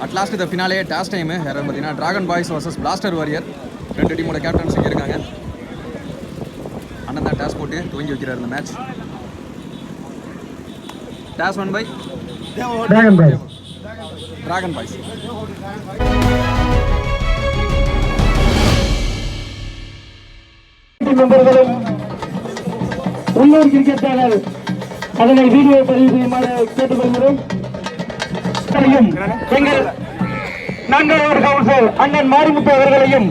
At last இந்த finale toss time யாரும் பார்த்தீங்கன்னா dragon boys versus blaster warrior. 2 டீமோட கேப்டன்ஸ் இங்கே இருக்காங்க. அண்ணன் தான் டாஸ் போட்டு துவங்கி வைக்கிறார் இந்த match. Toss 1 by dragon boys. உள்ளூர் கிரிக்கெட் சேனல் அதனை வீடியோ பதிவு செய்யுமாறு கேட்டுக்கொள்கிறோம். எங்கள் நான்காவது கவுன்சில் அண்ணன் மாரிமுத்து அவர்களையும்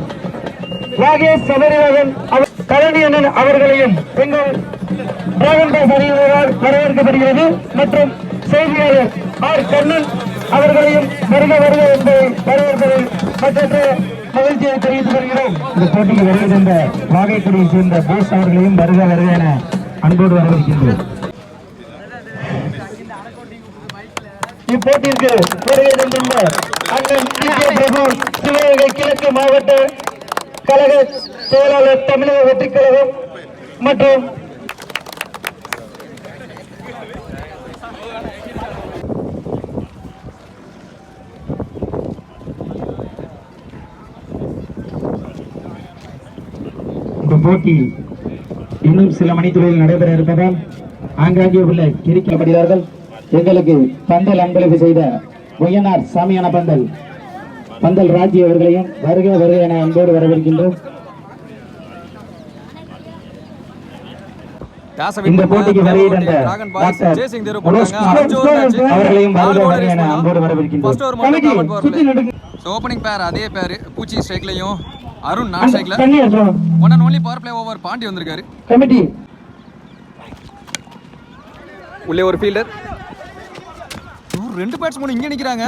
ராகேஷ் சபரிநாதன் கழனி அண்ணன் அவர்களையும் எங்கள் டிராகன் பாய்ஸ் அணியினரால் வரவேற்கப்படுகிறது. மற்றும் செய்தியாளர் ஆர் கண்ணன் அவர்களையும் வருக வருக என்பதை வரவேற்பதில் மற்ற மகிழ்ச்சியை தெரிவித்துக் கொள்கிறோம். இந்த போட்டிக்கு வருகை தந்த வாகைக்குடியை சேர்ந்த போஸ் அவர்களையும் வருக வருக என அன்போடு வரவேற்கின்றோம். இப்போட்டிற்கு வருகை தந்துள்ள அண்ணன் பிரபு சிவகங்கை கிழக்கு மாவட்ட கழக செயலாளர் தமிழக வெற்றிக் கழகம் மற்றும் போட்டி இன்னும் சில மணித்துறையில் நடைபெற இருப்பதால் ஆங்காங்கே உள்ள கிரிக்கப்படுகிறார்கள். எங்களுக்கு பந்தல் அன்பளிப்பு செய்த ஒய்யனார் சாமியான பந்தல் ராஜி அவர்களையும் வருக வருக என அன்போடு வரவேற்கின்றோம். இந்த போட்டிக்கு வருகை தந்த அவர்களையும் வருக வருக என அன்போடு வரவேற்கின்றோம். ஓப்பனிங் பேர் அதே பேர் பூச்சி ஸ்ட்ரைக்லையும் அருண் நான் ஸ்ட்ரைக்ல one and only power play over Pandi வந்திருக்காரு. கமிட்டி உள்ளே ஒரு ஃபீல்டர், ரெண்டு பேட்ஸ்மேன் இங்க நிக்கிறாங்க.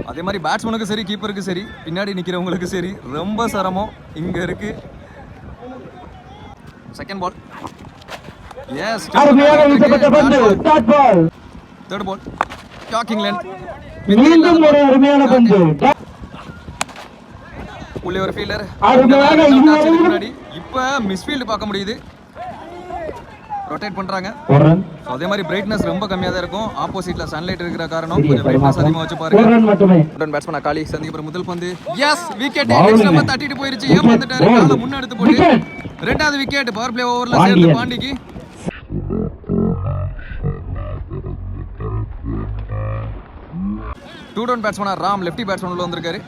அதே மாதிரி பேட்ஸ்மேனுக்கு சரி கீப்பருக்கு சரி பின்னாடி நிக்கிறவங்களுக்கு சரி ரொம்ப சிரமம் இங்க இருக்கு. Second ball, yes third ball taking length, மீண்டும் ஒரு அருமையான பந்து. உள்ளே ஒரு ஃபீல்டர் முன்னாடி இப்ப மிஸ்ஃபீல்ட் பார்க்க முடியுது. ரொட்டேட் பண்றாங்க. அதே மாதிரி பிரைட்னஸ் ரொம்ப கம்மியா தான் இருக்கும். ஆப்போசிட்ல சன்லைட் இருக்கிற காரணம் கொஞ்சம் பிரைட்னஸ் அதிகமா வச்சு பாருங்க. பேட்ஸ்மேன் காலி சந்திக்கிற முதல் பந்து, எஸ் விக்கெட். நம்ம தட்டிட்டு போயிருச்சு. ஏமாந்துட்டாரு. காலை முன்னெடுத்து போட்டு ரெண்டாவது விக்கெட் பவர் பிளே ஓவர்ல சேர்ந்து பாண்டிக்கு. டூ டவுன் பேட்ஸ்மேனா ராம் லெஃப்டி பேட்ஸ்மேன் உள்ள வந்திருக்காரு.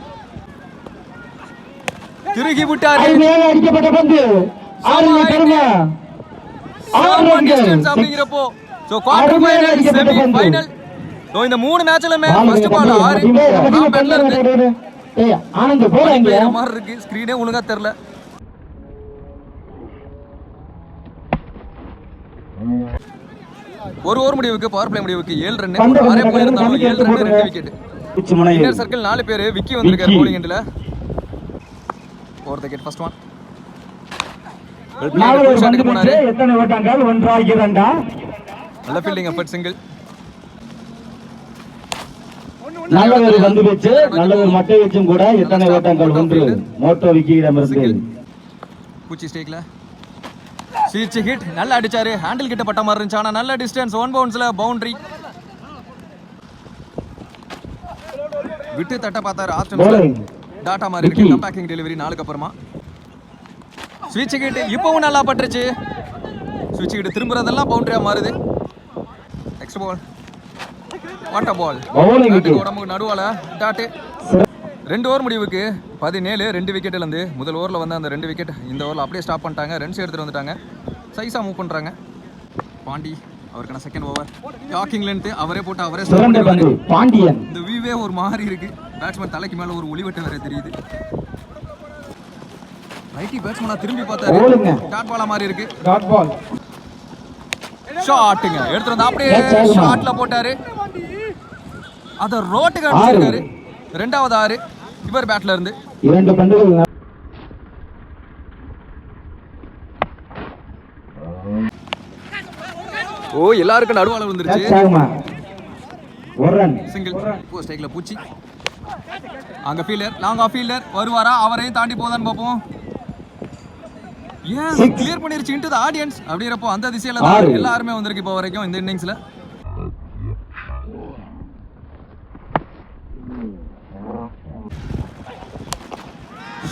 திருகி விட்டாரு. அடிக்கப்பட்ட பந்து அப்படிங்கிறப்போ so quarter final semi final so இந்த மூணு மேட்ச்லமே ஃபர்ஸ்ட் பால் 6 ராம் பேட்ல இருந்து ஆனந்த் போறாங்க மாதிரி இருக்கு. ஸ்கிரீனே ஒழுங்கா தெரியல. ஒரு ஓவர் முடிவுக்கு பவர் பிளே முடிவுக்கு 7 ரன். 6 பிளேயர் இருந்தாலும் 7 ரன் 2 விக்கெட். இன்னர் சர்க்கிள் 4 பேர். விக்கி வந்திருக்காரு bowling எண்ட்ல. Over the wicket first one. எத்தனை ஓட்டங்கள்? 1-2. நல்ல ஃபீல்டிங் எஃபர்ட். சிங்கிள். நல்ல ஒரு பந்து வெச்சு நல்ல ஒரு மட்டை வெச்சும் கூட எத்தனை ஓட்டங்கள்? 1. மோட்டோ விக்கியிடமிருந்து பூச்சி ஸ்டேக்ல சீர்ச் ஹிட். நல்லா அடிச்சாரு. ஹேண்டில் கிட்ட பட்ட மாதிரி இருந்துச்சு. ஆனா நல்ல டிஸ்டன்ஸ். 1 பவுன்ஸ்ல பவுண்டரி. விட்டு தட்ட பார்த்தாரு. ஆப்ஷன் டாட்டா மாதிரி இருக்கு. கம்பேக்கிங் டெலிவரி 4க்கு அப்புறமா ஸ்விட்ச் ஹிட். இப்பவும் நல்லா பட்டுருச்சு. ஸ்விட்ச் ஹிட் திரும்புறதெல்லாம் பவுண்டரியா மாறுது. நெக்ஸ்ட் பால் வாட்டர் பால். உடம்புக்கு நடுவால டாட்டு. 2 ஓவர் முடிவுக்கு 17 2 விக்கெட்ல இருந்து முதல் ஓவரில் வந்து அந்த 2 விக்கெட் இந்த ஓவரில் அப்படியே ஸ்டாப் பண்ணிட்டாங்க. ரன்ஸ் எடுத்துட்டு வந்துட்டாங்க. சைஸா மூவ் பண்றாங்க. பாண்டி அவருக்கான செகண்ட் ஓவர். டாக்கிங் லென்த் அவரே போட்டு அவரே ஸ்டாப் பண்ணிடுவாரு. பாண்டியன் இந்த வியூவே ஒரு மாதிரி இருக்கு. பேட்ஸ்மேன் தலைக்கு மேல ஒரு ஒளிவட்டம் வேற தெரியுது. ரைட்டி பேட்ஸ்மேனா திரும்பி பார்த்தாரு. டாட் பால் மாதிரி இருக்கு. டாட் பால் ஷாட்டுங்க எடுத்து வந்து அப்படியே ஷாட்ல போட்டாரு. அத ரோட்டுக்கு அடிச்சிருக்காரு. ரெண்டாவது 6 இவர் பேட்ல இருந்து 2 பந்துகள். ஓ எல்லாருக்கும் நடுவால விழுந்துருச்சு. ஒரு ரன் சிங்கிள். ஸ்ட்ரைக்ல பூச்சி. அங்க ஃபீல்டர் லாங் ஆஃப் ஃபீல்டர் வருவாரா? அவரையும் தாண்டி போதான்னு பார்ப்போம். Six. கிளியர் பண்ணிருச்சு இன்டு தி ஆடியன்ஸ். அப்படிங்கறப்போ அந்த திசையில ஆறு. தான் எல்லாருமே வந்திருக்கு இப்போ வரைக்கும் இந்த இன்னிங்ஸ்ல.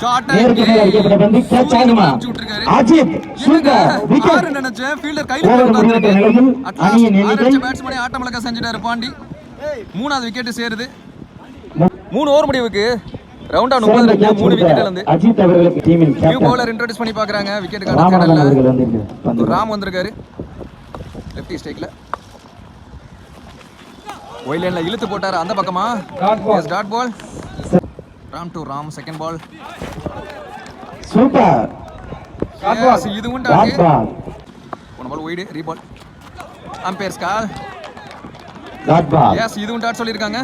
ஷாட் நேருக்கு நேர் அடிக்கப்பட்ட பந்து கேட்ச் ஆகுமா? Ajith super wicket. ஆறு நினைச்சேன் ஃபீல்டர் கையில ஓவர் போட்டு முடிவுற்ற நிலையில் அணியின் எண்ணிக்கை அடிச்ச பேட்ஸ்மேனை ஆட்டமலக்க செஞ்சிட்டாரு பாண்டி. மூணாவது விக்கெட் சேருது. 3 ஓவர் முடிவுக்கு ரவுண்டா 30 ரன் 3 விக்கெட்ல இருந்து அஜித் அவர்களுக்கு டீமின் நியூ கேப்டன் பவுலர் இன்ட்ரோ듀ஸ் பண்ணி பார்க்கறாங்க. விக்கெட்டுக்கான ராமநாதன் தேடல்ல அவர்கள் வந்திருக்காரு. ராம் வந்திருக்காரு. லெஃப்டி ஸ்ட்ரைக்ல ஒயிலேன்ல இழுத்து போட்டாரு அந்த பக்கமா. Yes dot ball. Ram to Ram second ball. Super yes இதுவும் டாட் டாட். பால் போன ball wide reball. Umpires call. Dot ball yes இதுவும் டாட் சொல்லிருக்காங்க.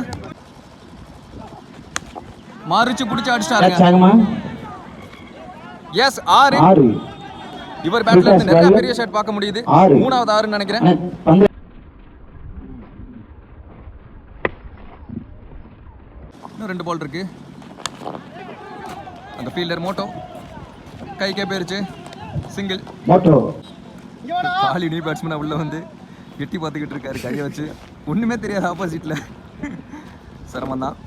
மாரிச்சு புடிச்சு கேட்ச் அடிச்சிட்டாருங்க. ஆகுமா? எஸ் 6. 6 இவர் பேட்ல இருந்து நிறைய பெரிய ஷாட் பார்க்க முடியுது. ஆறு. மூணாவது 6 நினைக்கிறேன். பந்து இன்னும் 2 பால் இருக்கு. அந்த ஃபீல்டர் மோட்டோ கைக்கே போயிருச்சு. சிங்கிள். மோட்டோ காலி நியூ பேட்ஸ்மேன் உள்ள வந்து எட்டி பார்த்துக்கிட்டு இருக்காரு கையை வச்சு. ஒண்ணுமே தெரியாது ஆப்போசிட்ல. சிரமம் தான்.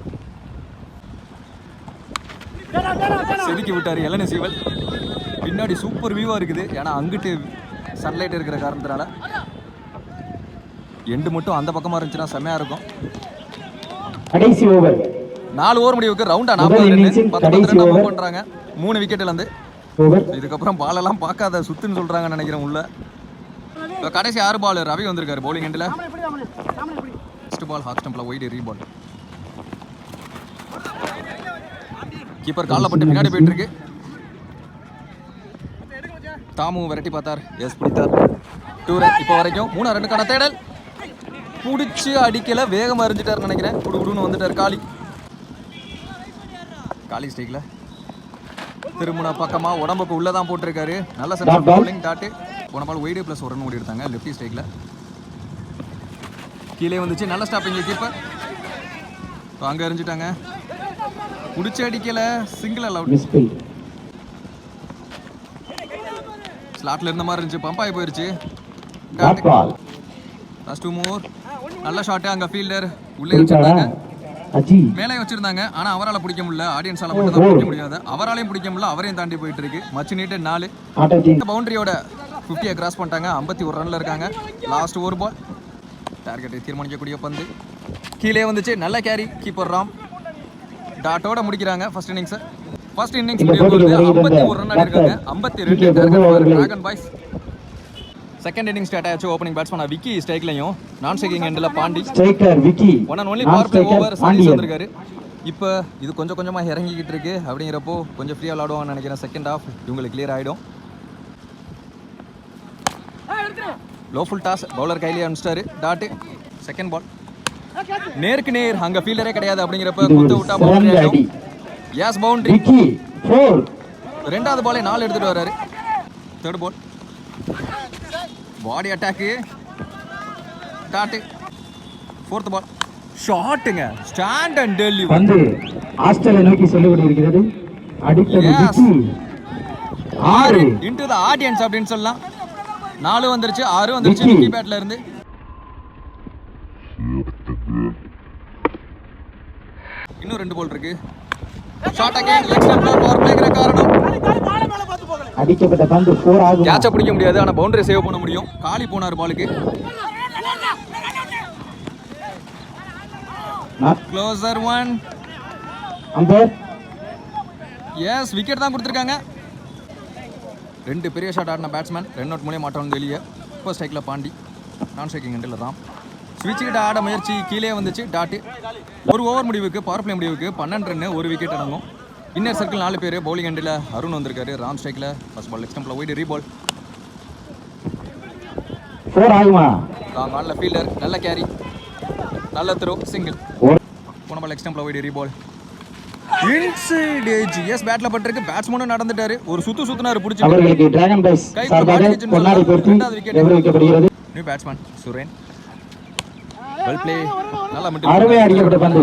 செதுக்கி விட்டாரு எலனி சீவல். பின்னாடி சூப்பர் வியூவா இருக்குது. ஏன்னா அங்கிட்டு சன்லைட் இருக்கிற காரணத்தினால எண்டு மட்டும் அந்த பக்கமா இருந்துச்சுன்னா செமையா இருக்கும். கடைசி ஓவர் 4 ஓவர் முடிவுக்கு ரவுண்டா முதல் 40 ரன் இன்னிங்ஸின் 19 கடைசி ரன் ஓவர். பண்றாங்க. 3 விக்கெட்ல இருந்து. ஓவர் இதுக்கப்புறம் பால் எல்லாம் பார்க்காத சுத்துன்னு சொல்றாங்க நினைக்கிறேன் உள்ள. இப்போ கடைசி 6 பால் ரவி வந்திருக்காரு பவுலிங் எண்ட்ல. ஃபர்ஸ்ட் பால் ஹாக் ஸ்டம்ப்ல ஒய்டு ரீபால். கீப்பர் கால்ல பட்டு பின்னாடி போயிட்டு இருக்கு. தாமு விரட்டி பார்த்தார். எஸ் பிடித்தார். 2 ரன் இப்போ வரைக்கும். 3 ரன்னுக்கான தேடல். புடிச்சு அடிக்கல வேகமா எறிஞ்சிட்டாரு நினைக்கிறேன். குடுகுடுன்னு வந்துட்டார் காலி. காலி ஸ்ட்ரைக்ல திருமுன பக்கமா உடம்புக்கு உள்ளதான் போட்டிருக்காரு. நல்ல சென்டர் பவுலிங் டாட்டு. போன பால் ஒய்டு பிளஸ் 1 ரன் ஓடி எடுத்தாங்க லெஃப்டி ஸ்ட்ரைக்ல. கீழே வந்துச்சு. நல்ல ஸ்டாப்பிங் கீப்பர். அங்க எறிஞ்சிட்டாங்க. புடிச்சு அடிக்கல சிங்கிள் அலவுட். மிஸ்பில் ஸ்லாட்ல இருந்த மாதிரி இருந்துச்சு. பம்ப் ஆகி போயிருச்சு. Dot ball last 2 more. நல்ல ஷாட். அங்க ஃபீல்டர் உள்ளே வச்சிருந்தாங்க. அஜி மேலே வச்சிருந்தாங்க. ஆனா அவரால பிடிக்க முடியல. ஆடியன்ஸால மட்டும் தான் பிடிக்க முடியாது. அவராலையும் பிடிக்க முடியல. அவரையும் தாண்டி போயிட்டு இருக்கு. Much needed 4. ஆட்டத்தின் இந்த பவுண்டரியோட 50 கிராஸ் பண்ணிட்டாங்க. 51 ரன்ல இருக்காங்க. லாஸ்ட் ஒரு பால். டார்கெட்டை தீர்மானிக்கக்கூடிய பந்து கீழே வந்துச்சு. நல்ல கேரி கீப்பர் ராம். டாட்டோட முடிக்கிறாங்க ஃபர்ஸ்ட் இன்னிங்ஸ். ஃபர்ஸ்ட் இன்னிங்ஸ் முடிய போகுது. 51 ரன் அடிச்சிருக்காங்க. 52 target Dragon Boys. Second inning start ஆச்சு. ஓப்பனிங் பேட்ஸ்மேன் விக்கி ஸ்ட்ரைக்லயும் நான் ஸ்ட்ரைக்கிங் எண்ட்ல Pandi. Striker Vicky one and only power play over service வந்திருக்காரு. இப்போ இது கொஞ்சம் கொஞ்சமா இறங்கிக்கிட்டு இருக்கு. அப்படிங்கிறப்போ கொஞ்சம் ஃப்ரீயா விளையாடுவாங்கன்னு நினைக்கிறேன். செகண்ட் ஹாஃப் இவங்களுக்கு கிளியர் ஆயிடும். லோ ஃபுல் டாஸ் பவுலர் கையிலே அனுப்பிச்சிட்டாரு. டாட். செகண்ட் பால் நேருக்கு நேர். அங்க ஃபீல்டரே கிடையாது. அப்படிங்கிறப்ப குத்து விட்டா பவுண்டரி ஆயிடும். Yes boundary. விக்கி 4. ரெண்டாவது பாலே 4 எடுத்துட்டு வராரு. Third ball body attack dot. Fourth ball ஷாட்டுங்க. Stand and delivery. பந்து ஆஸ்திரேலியா நோக்கி சென்று கொண்டிருக்கிறது. அடித்தது Yes. Vicky 6. Into the audience அப்படின்னு சொல்லலாம். 4 வந்துருச்சு. 6 வந்துருச்சு விக்கி. விக்கி பேட்ல இருந்து. இன்னும் 2 பால் இருக்கு. ஷாட் அகைன் லெக் ஸ்டம்ப்ல பவர் பிளேங்கிற காரணம் அடிக்கப்பட்ட பந்து 4 ஆகும். கேட்ச பிடிக்க முடியாது. ஆனா பவுண்டரி சேவ் பண்ண முடியும். காலி போனார் பாலுக்கு. க்ளோசர் 1. அம்பர் எஸ் விக்கெட் தான் கொடுத்துருக்காங்க. 2 பெரிய ஷாட் ஆடின பேட்ஸ்மேன் ரன் அவுட் மூலியம் மாட்டோம் வெளியே. இப்போ ஸ்ட்ரைக்கில் பாண்டி. நான் ஸ்ட்ரைக்கிங் எண்டில் ராம். ஸ்விட்ச் கிட்ட ஆட முயற்சி கீழே வந்துச்சு. டாட்டு. ஒரு ஓவர் முடிவுக்கு பவர் பிளே முடிவுக்கு 12 ரன் 1 விக்கெட் அடங்கும். இன்னர் சர்க்கிள் 4 பேர். பவுலிங் எண்டில் அருண் வந்திருக்காரு. ராம் ஸ்ட்ரைக்கில் ஃபர்ஸ்ட் பால் லெக் ஸ்டம்ப்ல ஒய்டு ரீபால். 4 ஆகுமா? ராங் ஆன்ல ஃபீல்டர். நல்ல கேரி. நல்ல த்ரோ சிங்கிள். போன பால் லெக் ஸ்டம்ப்ல ஒய்டு ரீபால். Inside edge. எஸ் பேட்ல பட்டிருக்கு. பேட்ஸ்மேனும் நடந்துட்டாரு. ஒரு சுத்துனாரு புடிச்சு. அவர்களுக்கு டிராகன் பாய்ஸ் சார்பாக பொன்னாடை போர்த்தி கௌரவிக்கப்படுகிறது. New batsman Suren. Well play. நல்லா மிடில். அருமையா அடிக்கப்பட்ட பந்து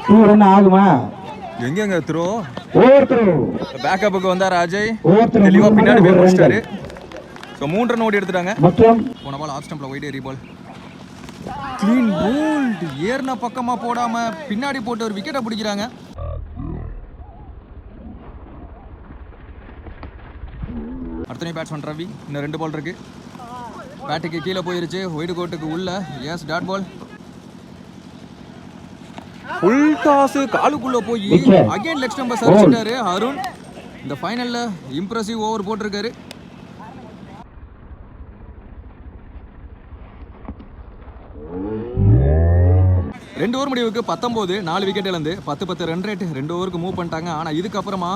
2 ரன் ஆகுமா? எங்கெங்க த்ரோ ஓவர் த்ரோ பேக்கப்புக்கு வந்தார் அஜய் ஓவர் த்ரோ தெளிவா பின்னாடி போய் முடிச்சிட்டாரு. ஸோ 3 ரன் ஓடி எடுத்துட்டாங்க. மொத்தம் போன பால் ஆஃப் ஸ்டம்ப்ல ஒயிட் ஏரி பால் க்ளீன் போல்ட் ஏர்ன பக்கமா போடாம பின்னாடி போட்டு ஒரு விக்கெட்டை பிடிக்கிறாங்க. அடுத்த பேட்ஸ்மேன் ரவி. இன்னும் 2 பால் இருக்கு. பேட்டுக்கு கீழே போயிருச்சு. ஒயிட் கோட்டுக்கு உள்ள. Yes dot ball. Full toss காலுக்குள்ள போய் அகைன் லெக் ஸ்டம்பை சரிச்சிட்டாரு அருண். இந்த ஃபைனல்ல இம்ப்ரெசிவ் ஓவர் போட்டிருக்காரு. ரெண்டு ஓவர் முடிவுக்கு 19 4 விக்கெட் இழந்து 10 ரன் ரேட் 2 ஓவருக்கு மூவ் பண்ணிட்டாங்க. ஆனால் இதுக்கப்புறமா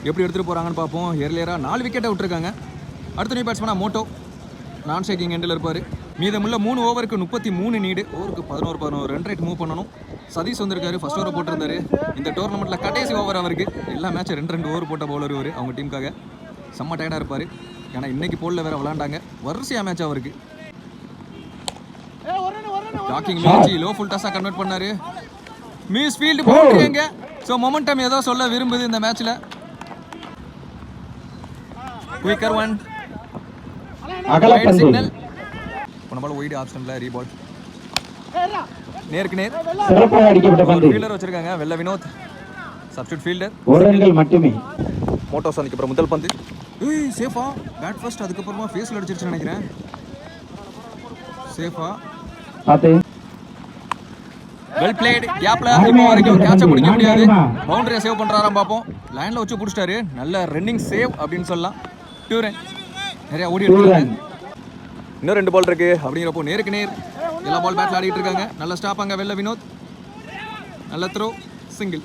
எப்படி எடுத்துகிட்டு போகிறாங்கன்னு பார்ப்போம். ஏர்லியராக 4 விக்கெட்டை விட்டுருக்காங்க. அடுத்த நியூ பேட்ஸ்மேனா மோட்டோ நான் ஷேக்கிங் எண்டில் இருப்பார். மீதமுள்ள 3 ஓவருக்கு 33 நீடு. ஓவருக்கு 11 ரன் ரேட் மூவ் பண்ணணும். சதீஷ் வந்திருக்காரு. ஃபர்ஸ்ட் ஓவர் போட்டிருந்தாரு. இந்த டோர்னமெண்ட்டில் கடைசி ஓவர் அவருக்கு. எல்லா மேட்சும் 2 ஓவர் போட்ட பவுலர் இவர். அவங்க டீமுக்காக செம்ம டயர்டாக இருப்பார். ஏன்னா இன்னைக்கு போலில் வேறு விளாண்டாங்க. வரிசையாக மேட்ச் அவருக்கு. டாக்கிங் மேட்ச் லோ ஃபுல் டாஸாக கன்வெர்ட் பண்ணாரு. மிஸ் ஃபீல்டு போட்டுருங்க. ஸோ மொமெண்டம் ஏதோ சொல்ல விரும்புது இந்த மேட்ச்சில். Quicker one signal. போன பால் ஒயிட் ஆப்ஷன்ல ரீபால். நேருக்கு நேர் சிறப்பாக அடிக்கப்பட்ட பந்து. ஃபீல்டர் வச்சிருக்காங்க வெள்ள வினோத். Substitute fielder. ஒரு ரன்கள் மட்டுமே. மோட்டோஸ் அதுக்கு அப்புறம் முதல் பந்து. ஏய் சேஃபா பேட் ஃபர்ஸ்ட். அதுக்கப்புறமா ஃபேஸ்ல அடிச்சிருச்சு நினைக்கிறேன். சேஃபா பாத்து வெல் பிளேட். கேப்ல இப்போ வரைக்கும் கேட்ச பிடிக்க முடியாது. பவுண்டரியை சேவ் பண்றாராம் பாப்போம். லைன்ல வச்சு பிடிச்சிட்டாரு. நல்ல ரன்னிங் சேவ் அப்படின்னு சொல்லலாம். 2 ரன் நிறைய ஓடி எடுத்துருக்காங்க. இன்னும் 2 பால் இருக்கு. அப்படிங்கிறப்போ நேருக்கு நேர் எல்லா பால் பேட்ல ஆடிட்டு இருக்காங்க. நல்ல ஸ்டாப் அங்க வெள்ள வினோத். நல்ல த்ரோ சிங்கிள்.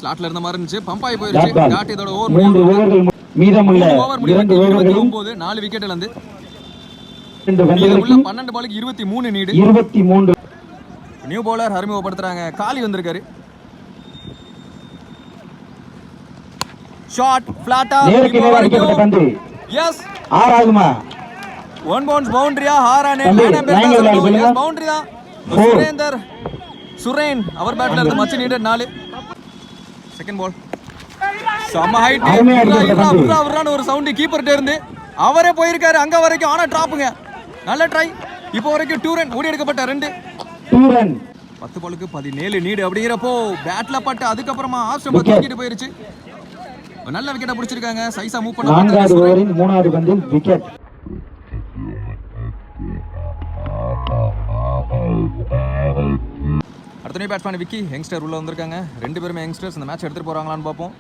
ஸ்லாட்ல இருந்த மாதிரி இருந்துச்சு. பம்ப் ஆகி போயிருச்சு. டாட் இதோட ஓவர் 3 ஓவர்கள் மீதமுள்ள 2 ஓவர்கள் 29 4 விக்கெட் இழந்து. உள்ள 12 பாலுக்கு 23 நீடு. 23 new bowler அறிமுகப்படுத்துறாங்க. காலி வந்திருக்காரு. ஷாட் ஃபிளாட்டா நேருக்கு நேர் அடிக்கப்பட்ட பந்து. எஸ் ஆறாகுமா? 1 பவுன்ஸ் பவுண்டரியா ஹாரானே லைன் பேர் பவுண்டரி தான். சுரேந்தர் சுரேன் அவர் பேட்ல இருந்து மச்சு நீடட் 4. செகண்ட் பால் சம ஹைட் அவரான ஒரு சவுண்ட் கீப்பர்ட்ட இருந்து அவரே போயிருக்காரு அங்க வரைக்கும். ஆனா டிராப்புங்க. நல்ல ட்ரை. இப்போ வரைக்கும் 2 ரன் ஓடி எடுக்கப்பட்ட 2 ரன். 10 பாலுக்கு 17 நீடு. அப்படிங்கிறப்போ பேட்ல பட்டு அதுக்கப்புறமா ஆஃப் ஸ்டம்பை தூக்கிட்டு போயிருச்சு. நல்ல விக்கெட்டை பிடிச்சிருக்காங்க. சைஸா மூவ் பண்ண 4வது ஓவரின் 3வது பந்தில் விக்கெட். அடுத்த பேட்ஸ்மேன் விக்கி யங்ஸ்டர் உள்ள வந்திருக்காங்க. 2 பேருமே யங்ஸ்டர்ஸ். இந்த மேட்ச் எடுத்துட்டு போறாங்களான்னு பார்ப்போம்.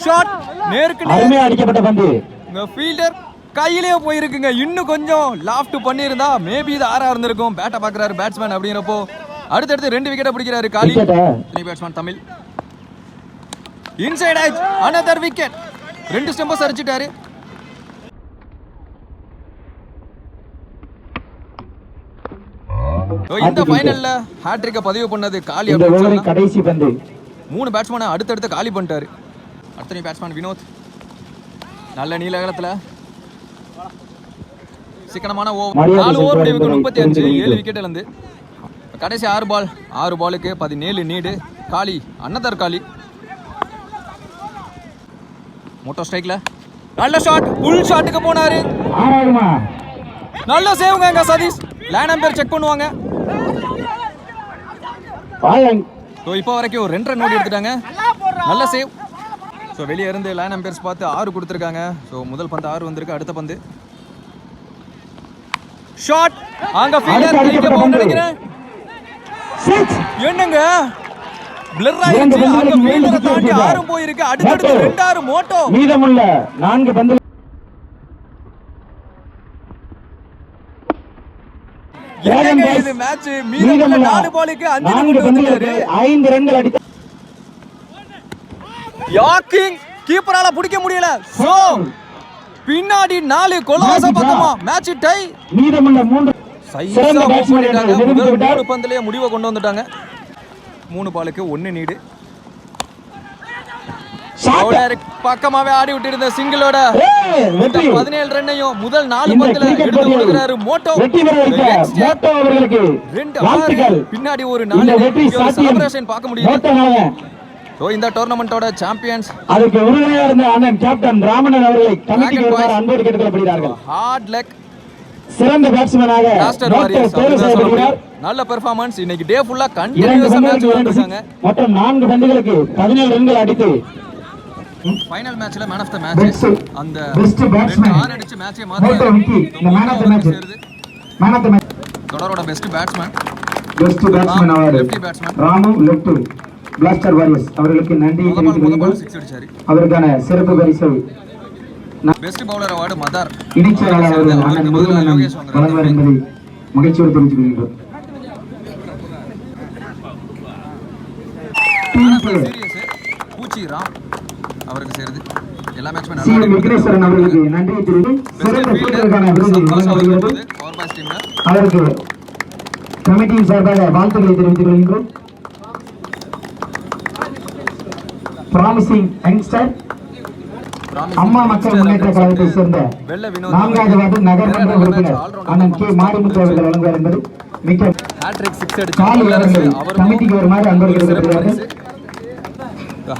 ஷாட் நேருக்கு நேர் அடிக்கப்பட்ட பந்து. இந்த ஃபீல்டர் கையிலே போயிருக்குங்க. இன்னும் கொஞ்சம் லாஃப்ட் பண்ணியிருந்தா மேபி இது 6 இருந்திருக்கும். பேட்டை பார்க்குறாரு பேட்ஸ்மேன். அப்படிங்கிறப்போ அடுத்தடுத்து 2 விக்கெட்டை பிடிக்கிறாரு காலி. Batsman Tamil inside edge another wicket. 2 ஸ்டம்பை சரிச்சிட்டாரு. இந்த ஃபைனல்ல ஹாட்ரிக்க பதிவு பண்ணது காலி. கடைசி பந்து. 3 பேட்ஸ்மேனை அடுத்தடுத்து காலி பண்ணிட்டாரு. அடுத்த பேட்ஸ்மேன் வினோத். நல்ல நீல அகலத்துல சிக்கனமான ஓவர். 4 ஓவர் முடிவுக்கு 35 7 விக்கெட் இழந்து. கடைசி 6 பாலுக்கு 17 நீடு. காலி அன்னதர் காலி. மோட்டோ ஸ்ட்ரைக்ல நல்ல ஷாட். ஃபுல் ஷாட்டுக்கு போனாரு. நல்ல சேவுங்க சதீஷ். லைன் அம்பையர் செக் பண்ணுவாங்க. ஸோ இப்போ வரைக்கும் 2 ரன் ஓடி எடுத்துட்டாங்க. நல்ல சேவ். ஸோ வெளியே இருந்து லைன் அம்பையர்ஸ் பார்த்து 6 கொடுத்துருக்காங்க. ஸோ முதல் பந்து 6 வந்திருக்கு. அடுத்த பந்து ஷாட் அங்க ஃபீல்டர் நினைக்கிறேன். என்னங்க பிளர் ஆயிடுச்சு. அங்க ஃபீல்டரை தாண்டி 6 போயிருக்கு. அடுத்தடுத்து 2 6 மோட்டோ. மீதமுள்ள 4 பந்து. இது மேட்ச் மீதமுள்ள 4 பாலுக்கு 5 கொண்டு வந்துட்டாரு. 5 ரன்கள் அடித்த யாக்கிங் கீப்பரால பிடிக்க முடியல. சோ பின்னாடி 4 கொலவாச பக்கமா மேட்ச் டை. மீதமுள்ள 3 சைஸா மூவ் பண்ணிட்டாங்க. முதல் 3 பந்திலே முடிவை கொண்டு வந்துட்டாங்க. 3 பாலுக்கு 1 நீடு. பவுலர் பக்கமாவே ஆடி விட்டு இருந்த சிங்கிளோட வெற்றி 17 ரன்னையும் முதல் 4 இந்த பந்துல கிரிக்கெட் எடுத்து போட்டியில் கொடுக்கிறாரு மோட்டோ. வெற்றி பெற வைத்த மோட்டோ அவர்களுக்கு 2 வாழ்த்துக்கள். பின்னாடி ஒரு இந்த 4 வெற்றி சாத்தியம் செலிப்ரேஷன் பார்க்க முடியுது. மோட்டோவாக சோ இந்த டோர்னமெண்டோட சாம்பியன்ஸ் அதுக்கு உறுதுணையா இருந்த அண்ணன் கேப்டன் ராமண்ணன் அவர்களை கமிட்டிக்கு வருமாறு அன்போடு கேட்டுக்கொள்ளப்படுகிறார்கள். ஹார்ட் லக் சிறந்த பேட்ஸ்மேனாக பிளாஸ்டர் மோட்டோ வாரியர்ஸ் தேர்வு செய்யப்படுகிறார். நல்ல பெர்ஃபார்மன்ஸ். இன்னைக்கு டே ஃபுல்லா 2 கண்டினியூஸா மேட்ச் பந்துகளுக்கு விளையாடுறாங்க. மொத்தம் 4 பந்துகளுக்கு 17 ரன்கள் அடித்து ஃபைனல் மேட்ச்ல மேன் ஆஃப் தி மேட்ச் அந்த பெஸ்ட் பேட்ஸ்மேன் 6 அடிச்சு மேட்சே மோட்டோ மாத்தி விக்கி இந்த man of the match man of the match தொடரோட best batsman best batsman award lefty batsman Ramu Left Blaster Warriors அவர்களுக்கு நன்றி தெரிவித்துக் கொள்கிறோம். 6 அடிச்சாரு. அவருக்கான சிறப்பு பரிசை பெஸ்ட் பவுலர் அவார்டு மதார் இணைச்செயலாளர் அவர்கள் அண்ணன் முருகன் வழங்குவார் என்பதை மகிழ்ச்சியோடு தெரிவித்துக் கொள்கிறோம். சீரியஸ் பூச்சி ராம் அவருக்கு சேருது. எல்லா மேட்ச்மே சி. நல்லா விக்னேஸ்வரன் அவர்களுக்கு நன்றி தெரிவித்து சிறந்த ஃபீல்டருக்கான விருது வழங்கப்படுகிறது. பவர் பாஸ் டீம்ல அவருக்கு கமிட்டியின் சார்பாக வாழ்த்துக்களை தெரிவித்துக் கொள்கின்றோம். ப்ராமிசிங் யங்ஸ்டர் அம்மா மக்கள் முன்னேற்ற கழகத்தை சேர்ந்த வெள்ள வினோத் 4வது வார்டு நகர்மன்ற உறுப்பினர் அண்ணன் கே மாரிமுத்து அவர்கள் வழங்குவார் என்பது மிக்க ஹேட்ரிக் 6 அடிச்சு காலி அவர்களை அவரும் கமிட்டிக்கு வருமாறு அன்போடு கேட்டுக்கொள்கிறார்கள்.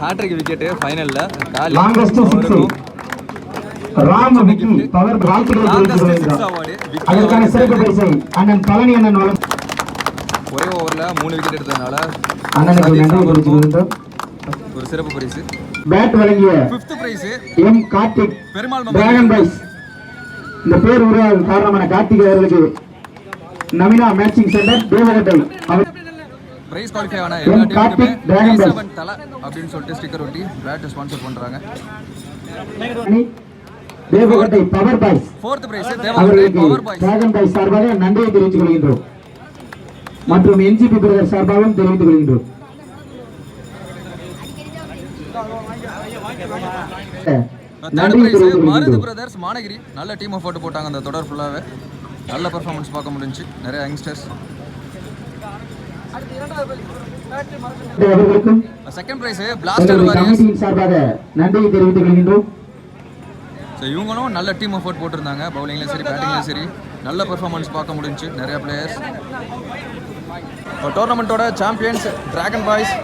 ஹேட்ரிக் விக்கெட் ஃபைனல்ல காலி longest six Ram Vicky power வாழ்த்துக்களை தெரிவித்துக் கொள்கின்றோம். அவார்டு அதற்கான சிறப்பு பரிசை அண்ணன் பழனி அண்ணன் வழங்கும். ஒரே ஓவர்ல 3 விக்கெட் எடுத்ததனால அண்ணனுக்கு நன்றி தெரிவித்துக் கொள்கின்றோம். ஒரு சிறப்பு பரிசு. பேட் வழங்கிய 5th prize M Karthik Perumal dragon boys இந்த பேர் உருவாக காரணமான கார்த்திக் அவர்களுக்கு Naveena matching centre Devakattai prize qualify ஆன எல்லா கார்த்திக் டீமுக்குமே டிராகன் பாய்ஸ் 7 தல அப்படினு சொல்லிட்டு ஸ்டிக்கர் ஒட்டி பேட் ஸ்பான்சர் பண்றாங்க. தேவகட்டை பவர் பாய்ஸ் 4th பிரைஸ் தேவகட்டை அவர்களுக்கு பவர் பாய்ஸ். டிராகன் பாய்ஸ் சார்பாக நன்றியை தெரிவித்துக் கொள்கின்றோம் மற்றும் என்ஜிபி பிரதர் சார்பாகவும் தெரிவித்துக் கொள்கின்றோம். Third prize Marudhu brothers Managiri நல்ல டீம் எஃபோர்ட் போட்டாங்க அந்த தொடர் ஃபுல்லாவே. நல்ல பெர்ஃபார்மன்ஸ் பார்க்க முடிஞ்சுச்சு. நிறைய யங்ஸ்டர்ஸ். அவர்களுக்கும் செகண்ட் பிரைஸ் பிளாஸ்டர் வாரியர்ஸ். கமிட்டியின் சார்பாக நன்றியை தெரிவித்துக் கொள்கின்றோம். ஸோ இவங்களும் நல்ல டீம் எஃபோர்ட் போட்டிருந்தாங்க. பவுலிங்லேயும் சரி பேட்டிங்லேயும் சரி நல்ல பெர்ஃபார்மன்ஸ் பார்க்க முடிஞ்சுச்சு. நிறைய பிளேயர்ஸ். டோர்னமெண்ட்டோட சாம்பியன்ஸ் டிராகன் பாய்ஸ்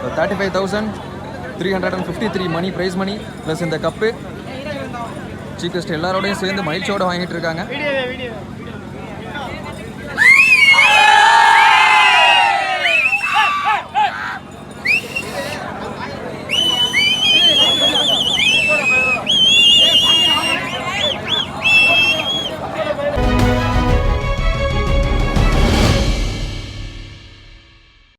35,353 மணி ப்ரைஸ் மணி ப்ளஸ் இந்த கப்பு சீஃப் கெஸ்ட் எல்லாரோடையும் சேர்ந்து மகிழ்ச்சியோடு வாங்கிட்டு இருக்காங்க.